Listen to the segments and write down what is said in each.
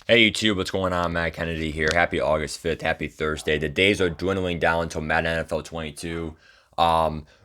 Hey YouTube, what's going on? Matt Kennedy here. Happy August 5th. Happy Thursday. The days are dwindling down until Madden NFL 22.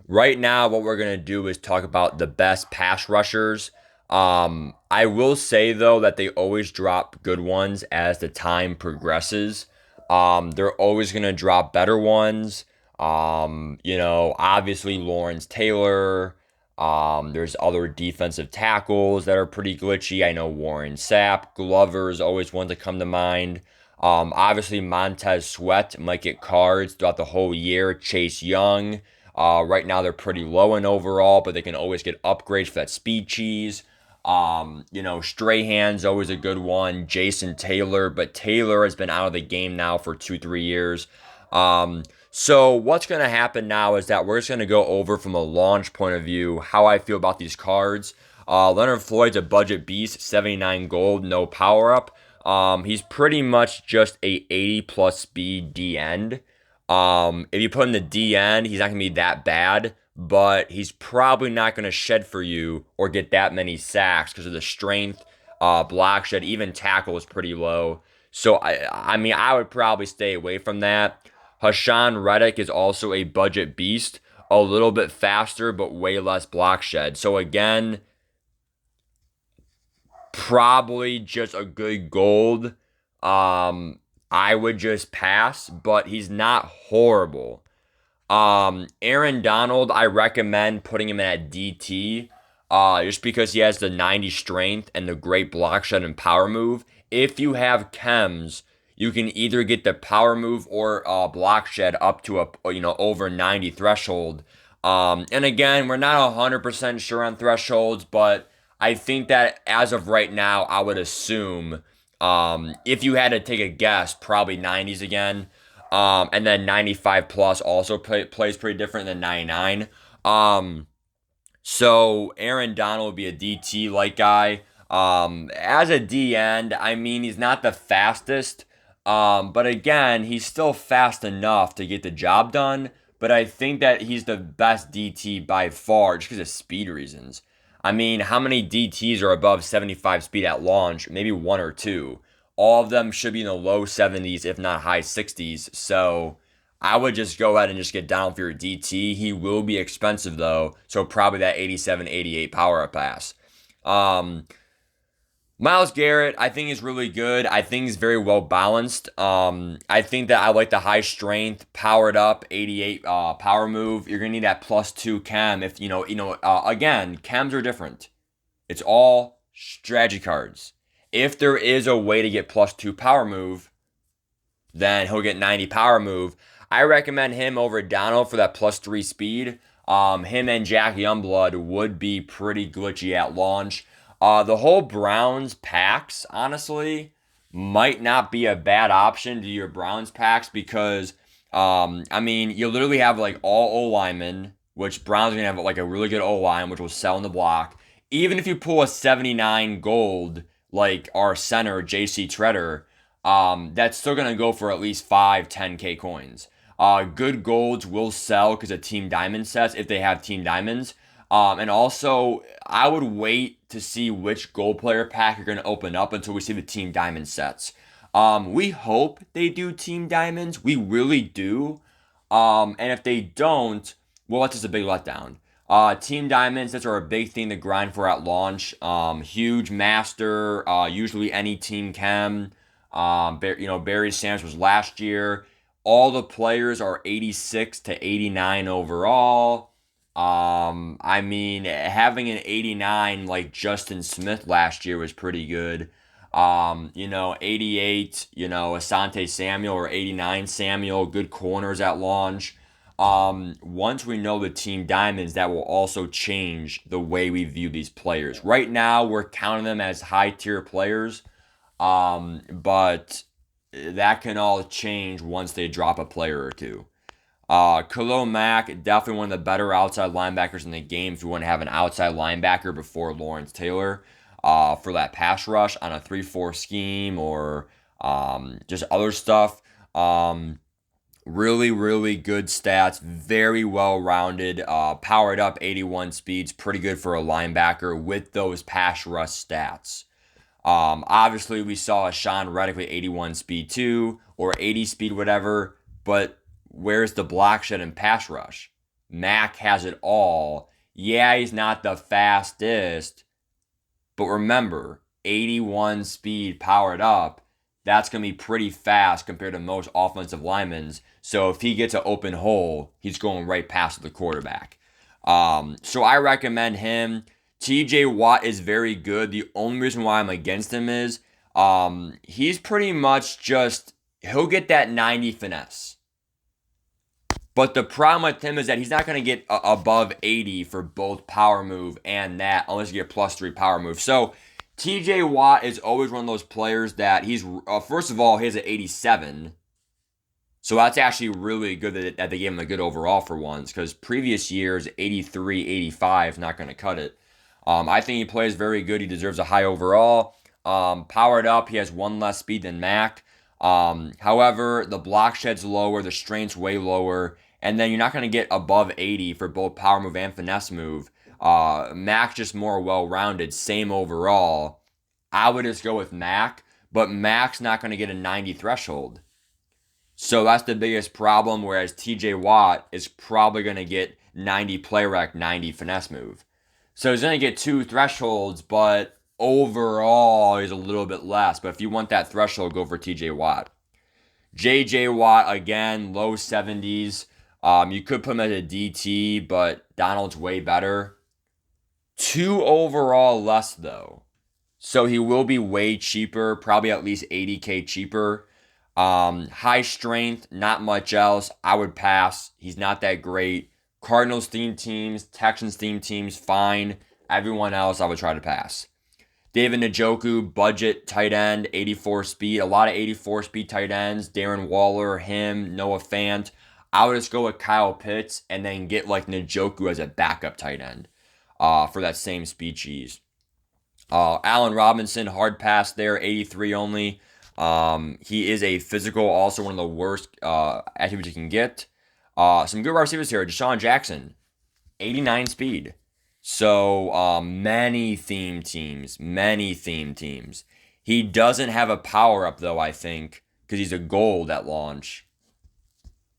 Right now, what we're going to do is talk about the best pass rushers. I will say, though, that they always drop good ones as the time progresses. They're always going to drop better ones. Obviously, Lawrence Taylor. There's other defensive tackles that are pretty glitchy. I know Warren Sapp, Glover is always one to come to mind. Obviously, Montez Sweat might get cards throughout the whole year. Chase Young. Right now, they're pretty low in overall, but they can always get upgrades for that speed cheese. Strahan's always a good one. Jason Taylor, but Taylor has been out of the game now for 2, 3 years. So what's going to happen now is that we're just going to go over from a launch point of view how I feel about these cards. Leonard Floyd's a budget beast, 79 gold, no power up. He's pretty much just a 80 plus speed D end. If you put him in the D end, he's not going to be that bad, but he's probably not going to shed for you or get that many sacks because of the strength. Block shed, even tackle is pretty low. So I mean, I would probably stay away from that. Hashan Reddick is also a budget beast, a little bit faster, but way less block shed. So again, probably just a good gold. I would just pass, but he's not horrible. Aaron Donald, I recommend putting him in at DT, just because he has the 90 strength and the great block shed and power move. If you have chems, you can either get the power move or block shed up to a over 90 threshold. And again, we're not 100% sure on thresholds, but I think that as of right now, I would assume if you had to take a guess, probably 90s again. And then 95 plus also plays pretty different than 99. So Aaron Donald would be a DT like guy. As a D end, I mean, he's not the fastest. But again, he's still fast enough to get the job done. But I think that he's the best DT by far just because of speed reasons. I mean, how many DTs are above 75 speed at launch? Maybe one or two. All of them should be in the low 70s, if not high 60s. So I would just go ahead and just get down for your DT. He will be expensive though, so probably that 87, 88 power up pass. Myles Garrett, I think is really good. I think he's very well balanced. I think that I like the high strength, powered up 88 power move. You're gonna need that +2 chem. If again, chems are different. It's all strategy cards. If there is a way to get +2 power move, then he'll get 90 power move. I recommend him over Donald for that +3 speed. Him and Jack Youngblood would be pretty glitchy at launch. The whole Browns packs, honestly, might not be a bad option to do your Browns packs because, I mean, you literally have like all O linemen, which Browns are gonna have like a really good O line, which will sell in the block. Even if you pull a 79 gold, like our center JC Treader, that's still gonna go for at least 5, 10K coins. Good golds will sell because of team diamond sets if they have team diamonds. And also, I would wait to see which gold player pack you're going to open up until we see the team diamond sets. We hope they do team diamonds. We really do. And if they don't, well, that's just a big letdown. Team diamonds, that's are a big thing to grind for at launch. Huge master, usually any team can. Barry Sanders was last year. All the players are 86 to 89 overall. I mean, having an 89 like Justin Smith last year was pretty good. 88, Asante Samuel or 89 Samuel, good corners at launch. Once we know the team diamonds, that will also change the way we view these players. Right now, we're counting them as high tier players, but that can all change once they drop a player or two. Khalil Mack, definitely one of the better outside linebackers in the game if you want to have an outside linebacker before Lawrence Taylor for that pass rush on a 3-4 scheme or just other stuff. Really, really good stats, very well rounded, powered up 81 speeds, pretty good for a linebacker with those pass rush stats. Obviously, we saw a Sean Reddick with 81 speed too, or 80 speed, whatever. But where's the block shed and pass rush? Mac has it all. Yeah, he's not the fastest, but remember, 81 speed powered up, that's going to be pretty fast compared to most offensive linemen. So if he gets an open hole, he's going right past the quarterback. So I recommend him. TJ Watt is very good. The only reason why I'm against him is he's pretty much just, he'll get that 90 finesse. But the problem with him is that he's not going to get above 80 for both power move and that unless you get +3 power move. So TJ Watt is always one of those players that he's, first of all, he has an 87. So that's actually really good that they gave him a good overall for once, because previous years, 83, 85, not going to cut it. I think he plays very good. He deserves a high overall. Powered up, he has one less speed than Mac. However, the block shed's lower, the strength's way lower, and then you're not going to get above 80 for both power move and finesse move. Mac's just more well-rounded, same overall. I would just go with Mac, but Mac's not going to get a 90 threshold. So that's the biggest problem, whereas TJ Watt is probably going to get 90 play rec, 90 finesse move. So he's going to get 2 thresholds, but overall he's a little bit less. But if you want that threshold, go for TJ Watt. JJ Watt, again, low 70s. You could put him as a DT, but Donald's way better. 2 overall less, though. So he will be way cheaper, probably at least $80K cheaper. High strength, not much else. I would pass. He's not that great. Cardinals themed teams, Texans themed teams, fine. Everyone else, I would try to pass. David Njoku, budget tight end, 84 speed. A lot of 84 speed tight ends. Darren Waller, him, Noah Fant. I would just go with Kyle Pitts and then get like Njoku as a backup tight end for that same speed cheese. Allen Robinson, hard pass there, 83 only. He is a physical, also one of the worst attributes you can get. Some good wide receivers here. Deshaun Jackson, 89 speed. So many theme teams. He doesn't have a power up though, I think, because he's a gold at launch.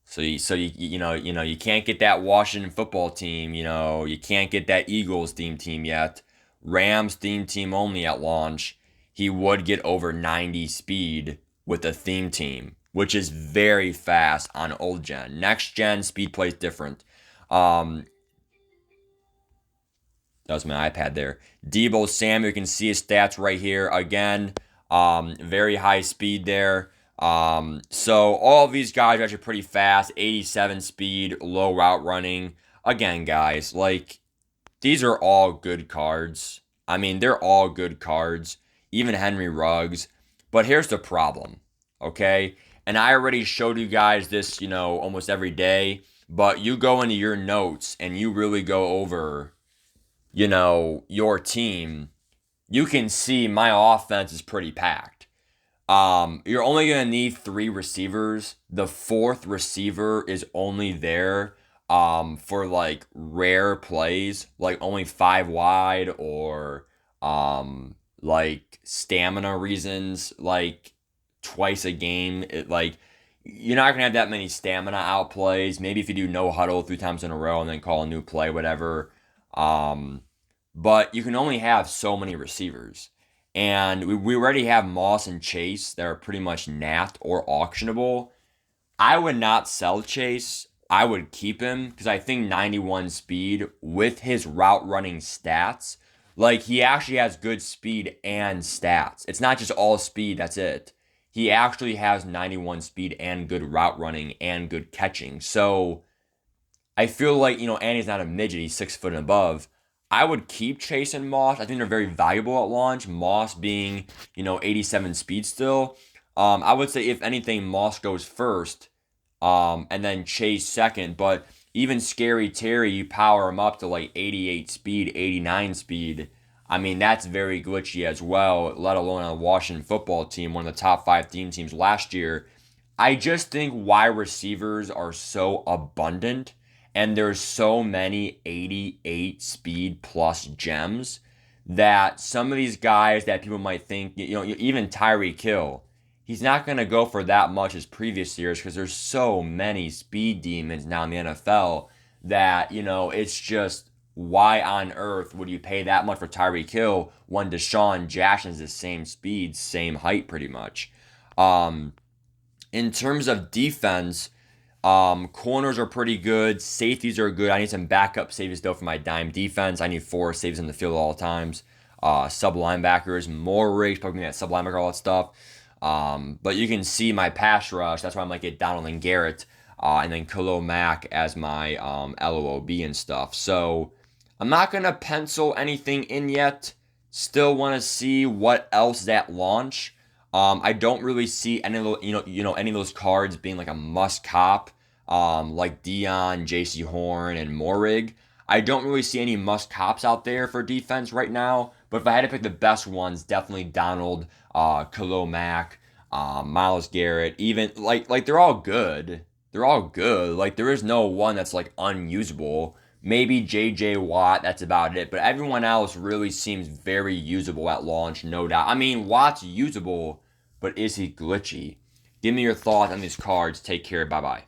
So you can't get that Washington football team. You can't get that Eagles theme team yet. Rams theme team only at launch. He would get over 90 speed with a theme team, which is very fast on old gen. Next gen speed plays different. That was my iPad there. Debo Sam, you can see his stats right here. Again, very high speed there. So all of these guys are actually pretty fast. 87 speed, low route running. Again, guys, like, these are all good cards. I mean, they're all good cards. Even Henry Ruggs. But here's the problem, okay? And I already showed you guys this, almost every day. But you go into your notes and you really go over, your team. You can see my offense is pretty packed. You're only going to need 3 receivers. The 4th receiver is only there for, like, rare plays. Like, only 5 wide or, like, stamina reasons, like twice a game. You're not gonna have that many stamina out plays. Maybe if you do no huddle 3 times in a row and then call a new play, whatever. But you can only have so many receivers, and we already have Moss and Chase that are pretty much nat or auctionable. I would not sell Chase. I would keep him because I think 91 speed with his route running stats. Like, he actually has good speed and stats. It's not just all speed, that's it. He actually has 91 speed and good route running and good catching. So, I feel like, and he's not a midget, he's 6 foot and above. I would keep Chase and Moss. I think they're very valuable at launch. Moss being, 87 speed still. I would say, if anything, Moss goes first, and then Chase second. But even Scary Terry, you power him up to like 88 speed, 89 speed. I mean, that's very glitchy as well, let alone on a Washington football team, one of the top 5 theme teams last year. I just think wide receivers are so abundant, and there's so many 88 speed plus gems that some of these guys that people might think, even Tyreek Hill, he's not going to go for that much as previous years because there's so many speed demons now in the NFL that, it's just why on earth would you pay that much for Tyreek Hill when Deshaun Jackson's the same speed, same height pretty much. In terms of defense, corners are pretty good. Safeties are good. I need some backup safeties though for my dime defense. I need 4 safeties in the field at all times. Sub linebackers, more rigs, probably that sub linebacker, all that stuff. But you can see my pass rush. That's why I'm like get Donald and Garrett, and then Khalil Mack as my LOB and stuff. So I'm not gonna pencil anything in yet. Still want to see what else is at launch. I don't really see any of those, any of those cards being like a must cop, like Dion, J.C. Horn, and Morig. I don't really see any must cops out there for defense right now. But if I had to pick the best ones, definitely Donald, Khalil Mack, Myles Garrett, even like they're all good. They're all good. Like there is no one that's like unusable. Maybe J.J. Watt, that's about it. But everyone else really seems very usable at launch, no doubt. I mean, Watt's usable, but is he glitchy? Give me your thoughts on these cards. Take care. Bye-bye.